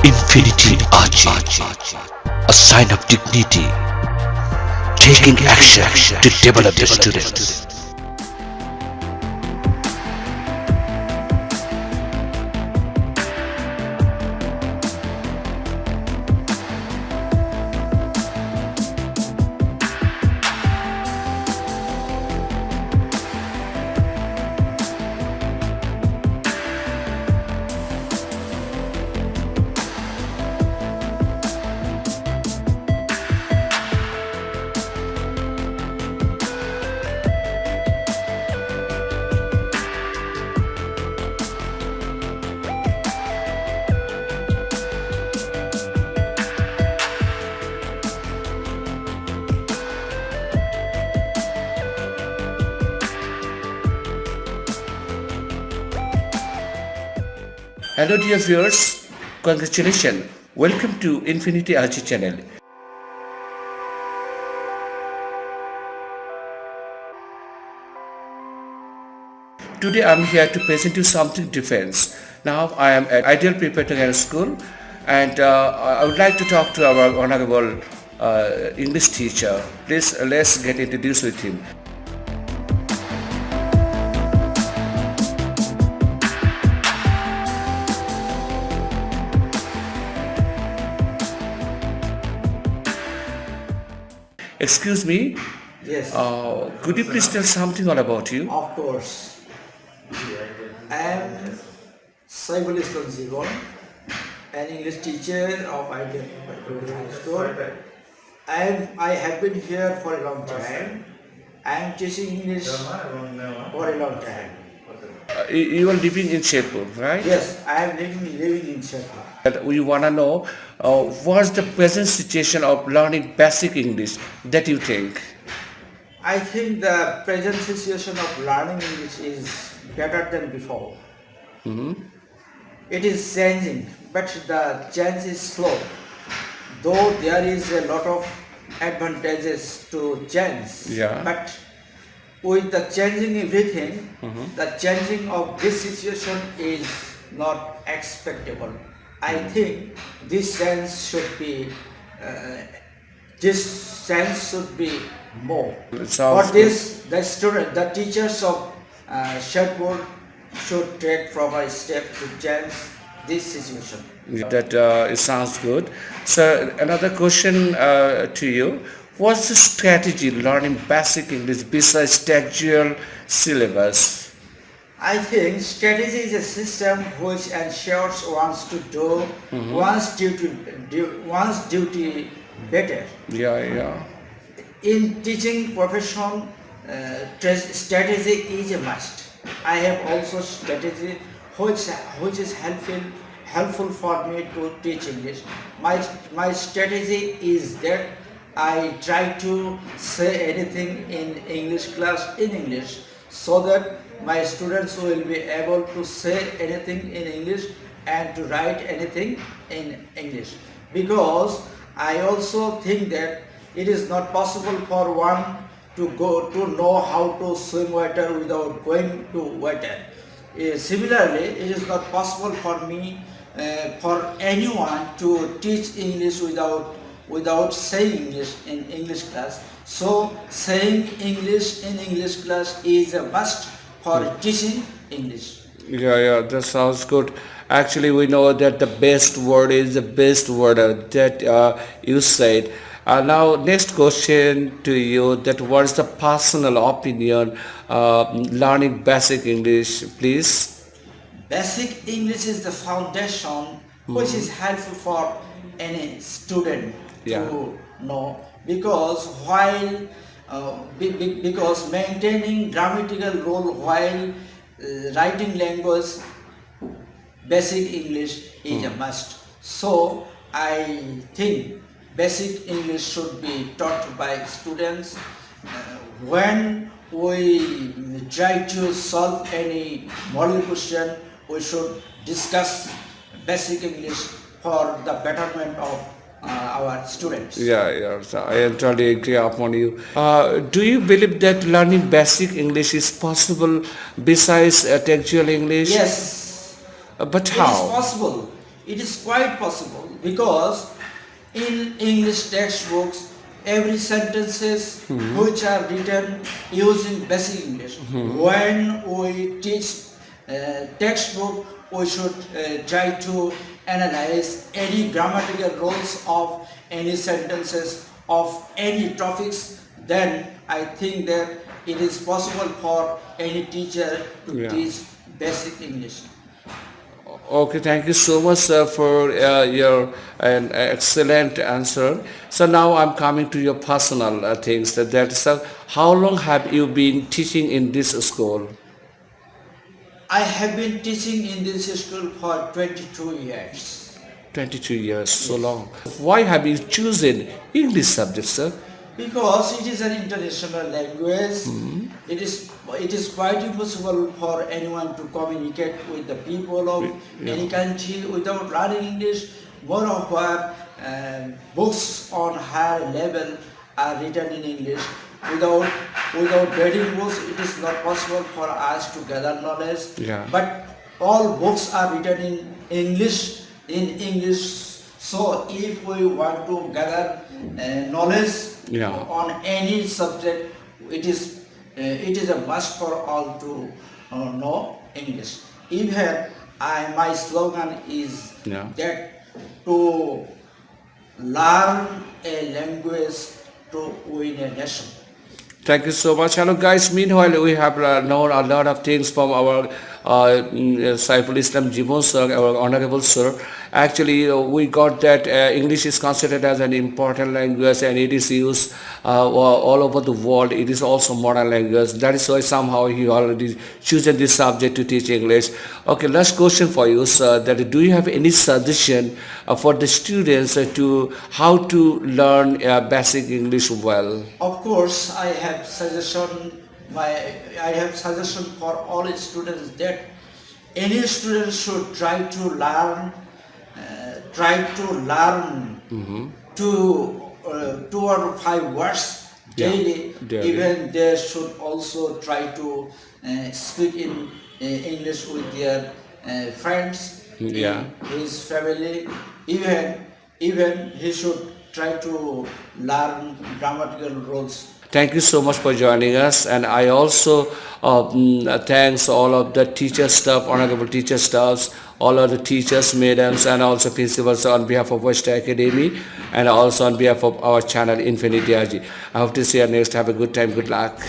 Infinity Ahzee, a sign of dignity, taking action to develop the students. Hello dear viewers, congratulations. Welcome to Infinity Ahzee channel. Today I'm here to present you something different. Now I am at Ideal Preparatory School and I would like to talk to our honorable English teacher. Please let's get introduced with him. Excuse me, Yes, could you please tell something all about you? of course. I am Saibul Islam Zigon, an English teacher of Ideal Preparatory School. I have been here for a long time. I am teaching English for a long time. You are living in Shepur, right? Yes, I am living in Sheffield. That we want to know what's the present situation of learning basic English that you think? I think the present situation of learning English is better than before. It is changing, but the change is slow. Though there is a lot of advantages to change, Yeah. but with the changing everything, the changing of this situation is not expectable. I think this sense should be more. It For sounds this, the teachers of Shepard should take proper step to change this situation. that it sounds good. So another question to you: what's the strategy learning basic English besides textual syllabus? I think strategy is a system which ensures one's to do one's duty better. Yeah. In teaching profession, strategy is a must. I have also strategy which is helpful for me to teach English. My strategy is that I try to say anything in English class in English so that my students will be able to say anything in English and to write anything in English. Because I also think that it is not possible for one to know how to swim water without going to water. Similarly, it is not possible for me for anyone to teach English without saying English in English class. So saying English in English class is a must for teaching English. Yeah, that sounds good. Actually, we know that the best word is the best word that you said. Now, next question to you: that what's the personal opinion learning basic English, please? Basic English is the foundation which is helpful for any student Yeah. to know because maintaining grammatical rule while writing language basic English is a must. So I think basic English should be taught by students. When we try to solve any model question, we should discuss basic English for the betterment of our students. Yeah. So I entirely agree upon you. Do you believe that learning basic English is possible besides textual English? Yes, But it is how? possible. It is quite possible because in English textbooks, every sentences which are written using basic English. When we teach textbook, we should try to analyze any grammatical rules of any sentences of any topics. Then I think that it is possible for any teacher to Yeah. teach basic English. Okay, thank you so much, sir, for your excellent answer. So now I'm coming to your personal things. Sir, how long have you been teaching in this school? I have been teaching in this school for 22 years. 22 years, so Yes. long. Why have you chosen English subject, sir? Because it is an international language, it is quite impossible for anyone to communicate with the people of Yeah. any country without learning English. Moreover, books on higher level are written in English. Without reading books, it is not possible for us to gather knowledge. Yeah. But all books are written in English. So if we want to gather knowledge Yeah. on any subject, it is a must for all to know English. Even my slogan is Yeah. that to learn a language to win a nation. Thank you so much. Hello, guys. Meanwhile, we have known a lot of things from our Saiful Islam Jibon sir, our honorable sir. Actually, we got that English is considered as an important language and it is used all over the world. It is also modern language. That is why somehow he already chosen this subject to teach English. Okay, last question for you, sir. That do you have any suggestion for the students to how to learn basic English well? Of course, I have suggestion for all students that any student should try to learn two or five words Yeah, daily. daily. Even they should also try to speak in English with their friends, Yeah. in his family. Even he should try to learn grammatical rules. Thank you so much for joining us, and I also thanks all of the teacher staff, honorable teacher staffs, all of the teachers, madams, and also principals on behalf of West Academy, and also on behalf of our channel Infinity RG. I hope to see you next. Have a good time. Good luck.